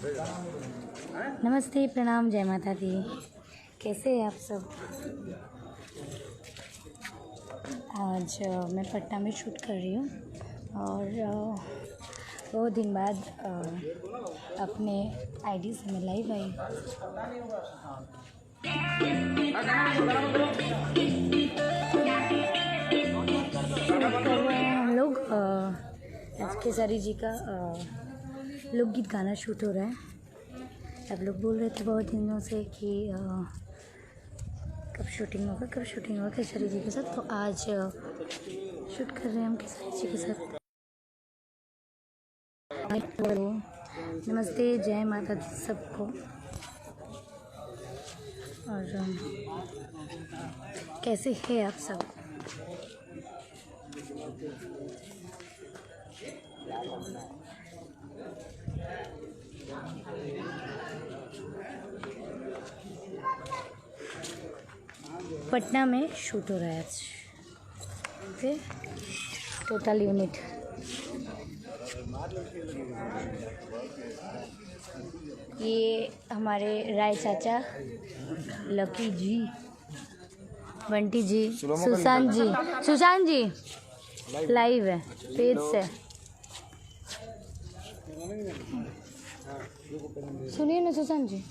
नमस्ते, प्रणाम, जय माता दी। कैसे हैं आप सब? आज मैं पटना में शूट कर रही हूँ और बहुत दिन बाद अपने आईडी से मैं लाइव आई। हम लोग आज खेसारी जी का लोकगीत गाना शूट हो रहा है। सब लोग बोल रहे थे बहुत दिनों से कि कब शूटिंग होगा खेसारी जी के साथ, तो आज शूट कर रहे हैं हम खेसारी जी के साथ। नमस्ते, जय माता दी सबको। और कैसे हैं आप सब? पटना में शूट हो रहा है आज। Okay, total unit. ये हमारे राय चाचा, लकी जी, बंटी जी, सुशांत जी लाइव है पेज से। सुनिए ना सुशांत जी,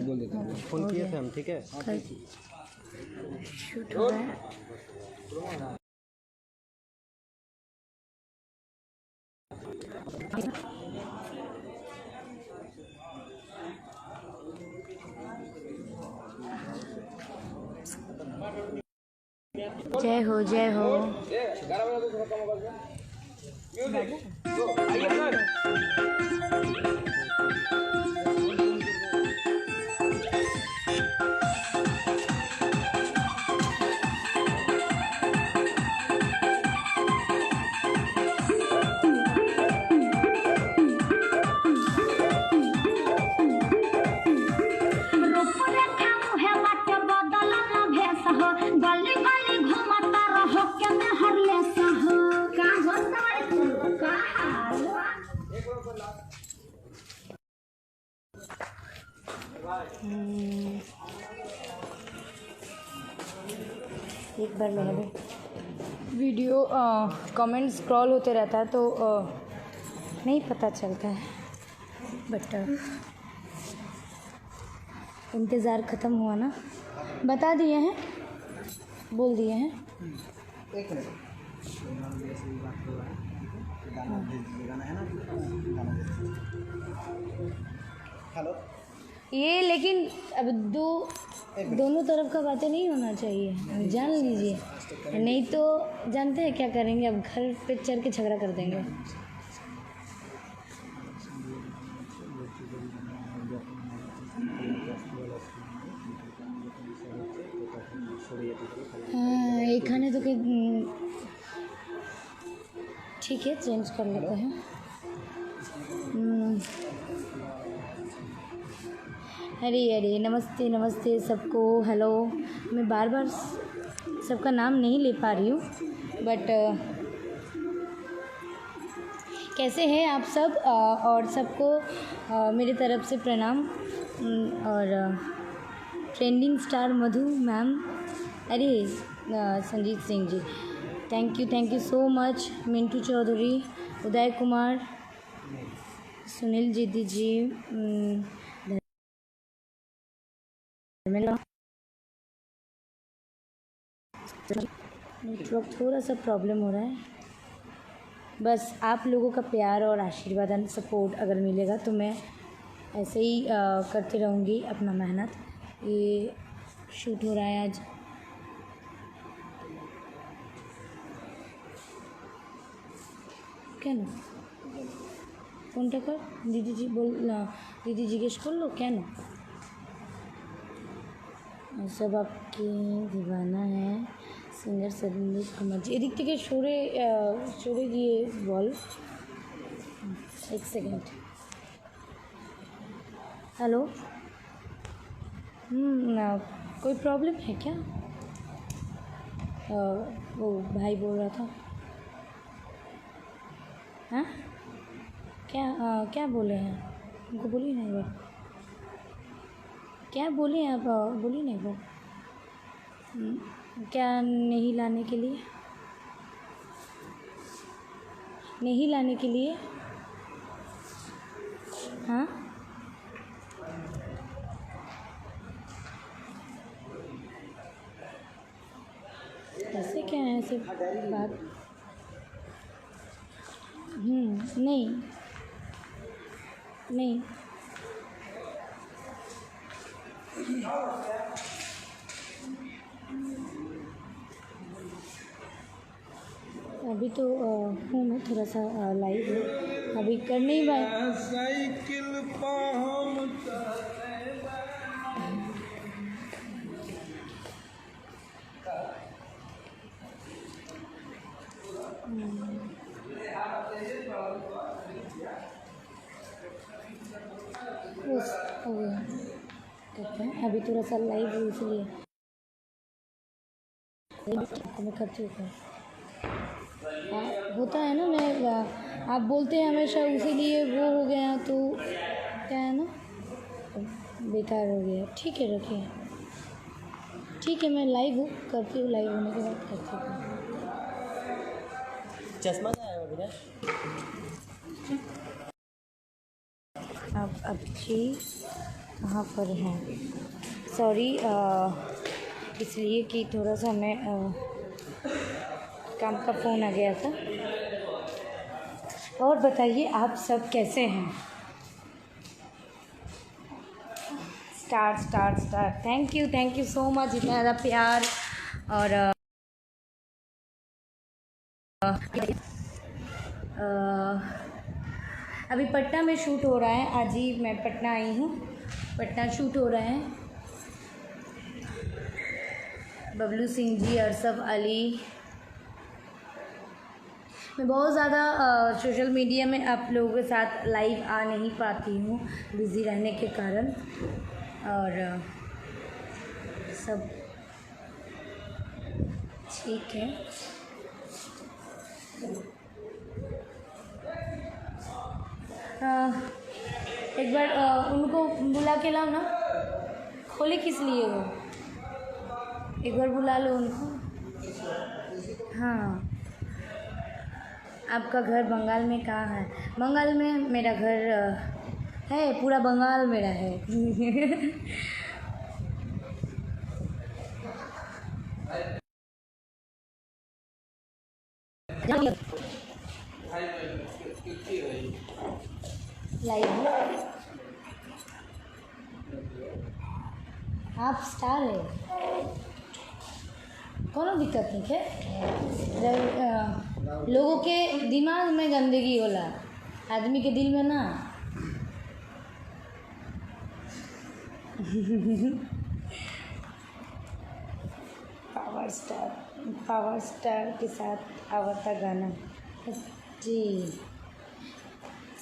बोल देते हैं, फोन किए थे हम, ठीक है। शूट हो रहा है। जय हो जय हो। एक बार मेरा भी वीडियो कमेंट स्क्रॉल होते रहता है तो नहीं पता चलता है, बट इंतज़ार ख़त्म हुआ ना, बता दिए हैं, बोल दिए हैं। एक मिनट, हेलो। ये लेकिन अब दोनों तरफ का बातें नहीं होना चाहिए, जान लीजिए, नहीं तो जानते हैं क्या करेंगे, अब घर पे चढ़ के झगड़ा कर देंगे। हाँ, एक खाने तो ठीक है, चेंज कर लेते हैं। अरे नमस्ते नमस्ते सबको, हेलो। मैं बार बार सबका नाम नहीं ले पा रही हूँ, बट कैसे हैं आप सब? और सबको मेरी तरफ से प्रणाम। और ट्रेंडिंग स्टार मधु मैम, अरे Sanjeet Singh ji, thank you so much. Mintu Chaudhary, Uday Kumar, Sunil जीदी जी, नेटवर्क थोड़ा सा प्रॉब्लम हो रहा है। बस आप लोगों का प्यार और आशीर्वाद एंड सपोर्ट अगर मिलेगा तो मैं ऐसे ही करती रहूँगी अपना मेहनत। ये शूट हो रहा है आज। क्या ना फोनটা कर दीदी जी, बोल दीदी জিজ্ঞেস করলো কেন? सब आपकी दीवाना है, सिंगर संदीप कुमार जी। এদিক থেকে সরে গিয়ে বল, एक सेकंड। हेलो, कोई प्रॉब्लम है क्या? वो भाई बोल रहा था। हाँ क्या बोले हैं? उनको बोलिए ना एक बार, क्या बोले हैं आप? बोलिए ना एक बार। क्या नहीं लाने के लिए? नहीं लाने के लिए? हाँ ऐसे क्या है ऐसे बात? नहीं नहीं अभी तो हूँ मैं थोड़ा सा लाइव है, अभी कर नहीं पाए। साइकिल पाम हो गया करते हैं, अभी थोड़ा सा लाइव है इसलिए मैं करती हूँ। होता है ना, मैं आप बोलते हैं हमेशा उसीलिए वो हो गया तो क्या है ना, बेकार हो गया। ठीक है रखिए, ठीक है मैं लाइव हूँ, करती हूँ, लाइव होने के बाद करती हूँ। चश्मा क्या है अविनाश? अब जी कहाँ पर हैं? सॉरी, इसलिए कि थोड़ा सा मैं काम का फ़ोन आ गया था। और बताइए आप सब कैसे हैं? Star star star, thank you so much, इतना ज़्यादा प्यार। और अभी पटना में शूट हो रहा है, आज ही मैं पटना आई हूँ, पटना शूट हो रहा है। बबलू सिंह जी, अरसफ अली। मैं बहुत ज़्यादा सोशल मीडिया में आप लोगों के साथ लाइव आ नहीं पाती हूँ, बिज़ी रहने के कारण। और सब ठीक है। एक बार उनको बुला के लाओ ना, खोले किस लिए वो, एक बार बुला लो उनको। हाँ, आपका घर बंगाल में कहाँ है? बंगाल में मेरा घर है, पूरा बंगाल मेरा है। लाइव आप स्टार है, कोनो दिक्कत नहीं है। लोगों के दिमाग में गंदगी होला, आदमी के दिल में ना। पावर स्टार के साथ आवता गाना जी।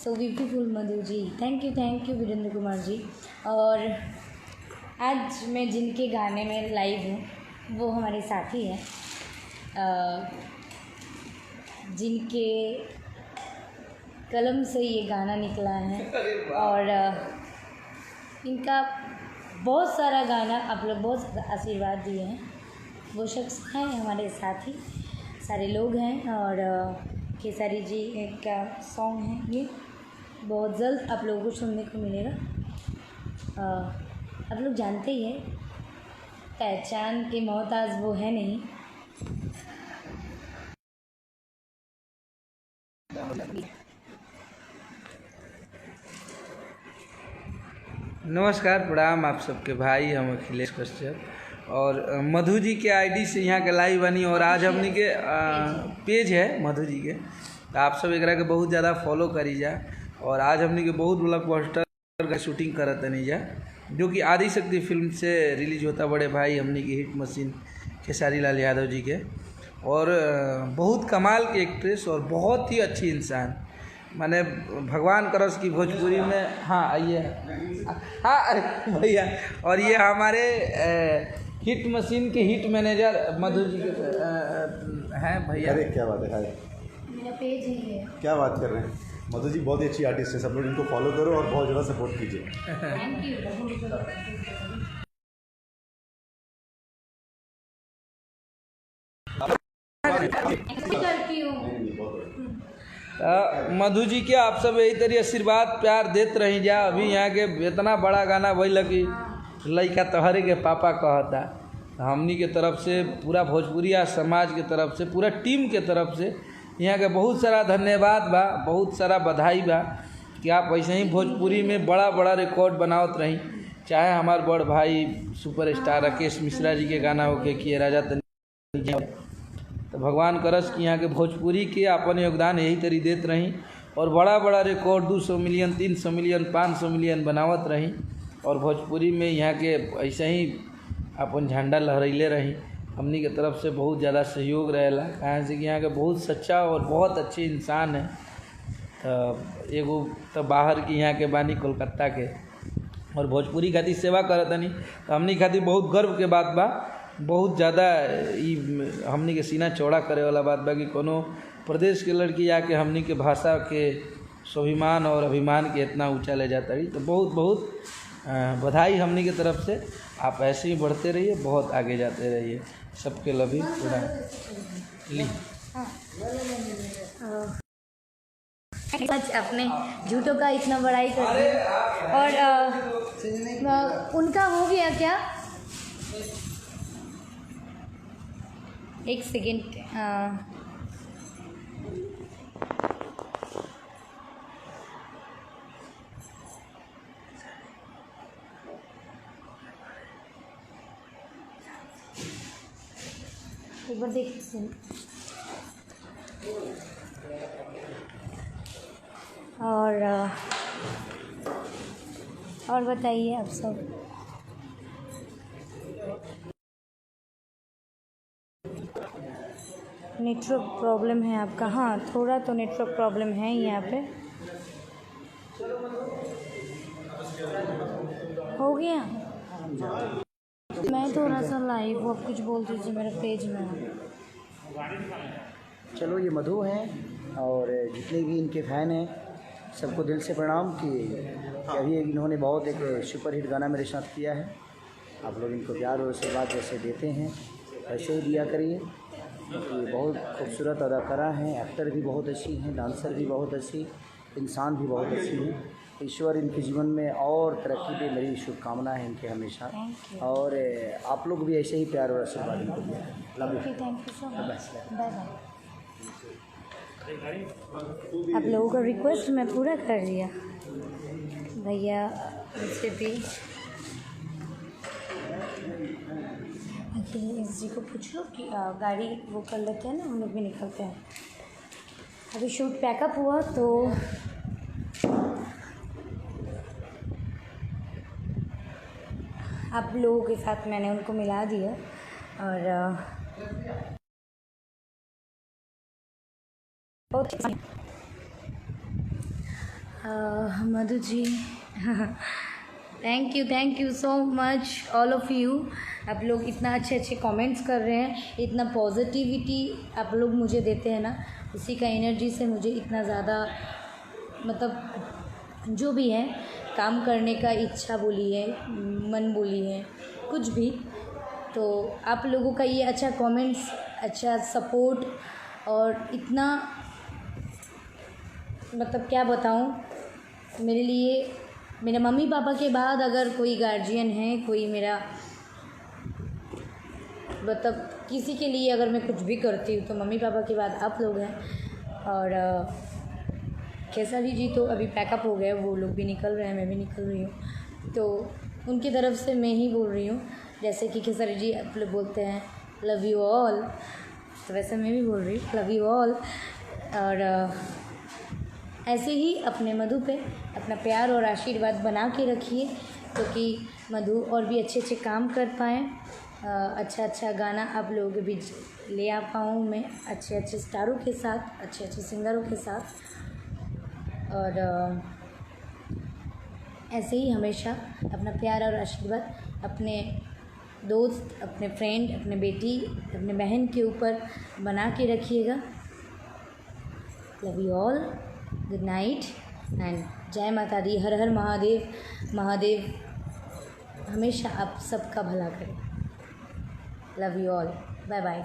So beautiful Madhu ji, thank you Virendra Kumar ji. और आज मैं जिनके गाने में लाइव हूँ वो हमारे साथी हैं, जिनके कलम से ये गाना निकला है। और इनका बहुत सारा गाना आप लोग बहुत ज़्यादा आशीर्वाद दिए हैं, वो शख्स हैं हमारे साथी, सारे लोग हैं। और खेसारी जी का सॉन्ग है ये, बहुत जल्द आप लोगों को सुनने को मिलेगा। आप लोग जानते ही हैं, पहचान के मोहताज वो है नहीं। नमस्कार, प्रणाम आप सबके भाई, हम अखिलेश कश्यप और मधु जी के आईडी से यहाँ के लाइव बनी। और आज हमने के पेज है मधु जी के, तो आप सब एकरा के बहुत ज़्यादा फॉलो करी जा। और आज हमने के बहुत बड़ा पोस्टर का शूटिंग करत नहीं जा, जो कि आदि शक्ति फिल्म से रिलीज होता बड़े भाई हमने की हिट मशीन खेसारी लाल यादव जी के। और बहुत कमाल की एक्ट्रेस और बहुत ही अच्छी इंसान, माने भगवान करस की भोजपुरी में। हाँ आइए, हाँ अरे भैया। और ये हमारे हिट मशीन के हिट मैनेजर मधु जी के हैं भैया। अरे क्या बात है, मेरा पेज है ये। क्या बात कर रहे हैं। मधु जी बहुत ही अच्छी आर्टिस्ट है, सब लोग इनको फॉलो करो और बहुत ज़्यादा सपोर्ट कीजिए। Thank you. करती हूँ। मधु जी के आप सब यही तरी आशीर्वाद प्यार देते रही जा। अभी यहाँ के इतना बड़ा गाना वही लगी लड़का तोहरे के पापा कहता। हमनी के तरफ से पूरा भोजपुरिया समाज के तरफ से पूरा टीम के तरफ से यहाँ के बहुत सारा धन्यवाद बा, बहुत सारा बधाई बा कि आप ऐसे ही भोजपुरी में बड़ा बड़ा रिकॉर्ड बनावत रही। चाहे हमारे बड़ भाई सुपरस्टार राकेश मिश्रा जी के गाना होके कि राजा तनी, तो भगवान करस कि यहाँ के भोजपुरी के अपन योगदान यही तरी देते रही और बड़ा बड़ा रिकॉर्ड 200 मिलियन 300 मिलियन 500 मिलियन बनावत रही और भोजपुरी में यहाँ के ऐसे ही अपन झंडा लहरैले रही। हमनी के तरफ से बहुत ज़्यादा सहयोग रहेला, कहाँ से कि यहाँ के बहुत सच्चा और बहुत अच्छे इंसान है। तो एगो तो बाहर की यहाँ के बानी कोलकाता के और भोजपुरी खातिर सेवा करतनी, तो हमनी खातिर बहुत गर्व के बात बा। बहुत ज़्यादा हमनी के सीना चौड़ा करे वाला बात बा कि कोनो प्रदेश के लड़की आके हमनी के भाषा के स्वाभिमान और अभिमान के इतना ऊंचा ले जाता रही। तो बहुत बहुत बधाई हमनी के तरफ से। आप ऐसे ही बढ़ते रहिए, बहुत आगे जाते रहिए। सबके लभी पूरा ली। सच अपने झूठों का इतना बड़ाई कर दी। और उनका हो गया क्या? एक सेकेंड। एक बार देख और बताइए आप सब। नेटवर्क प्रॉब्लम है आपका? हाँ, थोड़ा तो नेटवर्क प्रॉब्लम है यहाँ पे। हो गया। मैं थोड़ा सा लाइव हूँ, आप कुछ बोल दीजिए, मेरे पेज में। चलो, ये मधु हैं और जितने भी इनके फ़ैन हैं सबको दिल से प्रणाम कि अभी इन्होंने बहुत एक सुपरहिट गाना मेरे साथ किया है। आप लोग इनको प्यार और आशीर्वाद जैसे देते हैं वैसे ही दिया करिए। ये बहुत खूबसूरत अदाकारा हैं, एक्टर भी बहुत अच्छी हैं, डांसर भी बहुत अच्छी, इंसान भी बहुत अच्छी है। ईश्वर इनके जीवन में और तरक्की दे, मेरी शुभकामना है इनके हमेशा। और आप लोग भी ऐसे ही प्यार और आशीर्वाद इनको दिया। Love you. Thank you so much. Bye bye. आप लोगों का रिक्वेस्ट मैं पूरा कर दिया। भैया मुझसे भी अखिलेश जी को पूछ लो कि गाड़ी वो कर लेते हैं ना, हम लोग भी निकलते हैं। अभी शूट पैकअप हुआ तो आप लोगों के साथ मैंने उनको मिला दिया। और Madhu ji thank you so much all of you. आप लोग इतना अच्छे कमेंट्स कर रहे हैं, इतना पॉजिटिविटी आप लोग मुझे देते हैं ना, उसी का एनर्जी से मुझे इतना ज़्यादा मतलब जो भी है काम करने का इच्छा बोली है, मन बोली है, कुछ भी। तो आप लोगों का ये अच्छा कमेंट्स, अच्छा सपोर्ट और इतना मतलब क्या बताऊँ, मेरे लिए मेरे मम्मी पापा के बाद अगर कोई गार्जियन है, कोई मेरा मतलब किसी के लिए अगर मैं कुछ भी करती हूँ तो मम्मी पापा के बाद आप लोग हैं। और खेसारी जी तो अभी पैकअप हो गए, वो लोग भी निकल रहे हैं, मैं भी निकल रही हूँ, तो उनकी तरफ से मैं ही बोल रही हूँ। जैसे कि खेसारी जी आप लोग बोलते हैं लव यू ऑल, तो वैसे मैं भी बोल रही हूँ लव यू ऑल। और ऐसे ही अपने मधु पे अपना प्यार और आशीर्वाद बना के रखिए, क्योंकि मधु और भी अच्छे काम कर पाएँ, अच्छा गाना आप लोगों के बीच ले आ पाऊँ मैं, अच्छे स्टारों के साथ, अच्छे सिंगरों के साथ। और ऐसे ही हमेशा अपना प्यार और आशीर्वाद अपने दोस्त, अपने फ्रेंड, अपने बेटी, अपने बहन के ऊपर बना के रखिएगा। Love you all, good night and जय माता दी। हर हर महादेव। महादेव हमेशा आप सबका भला करें। Love you all, bye bye.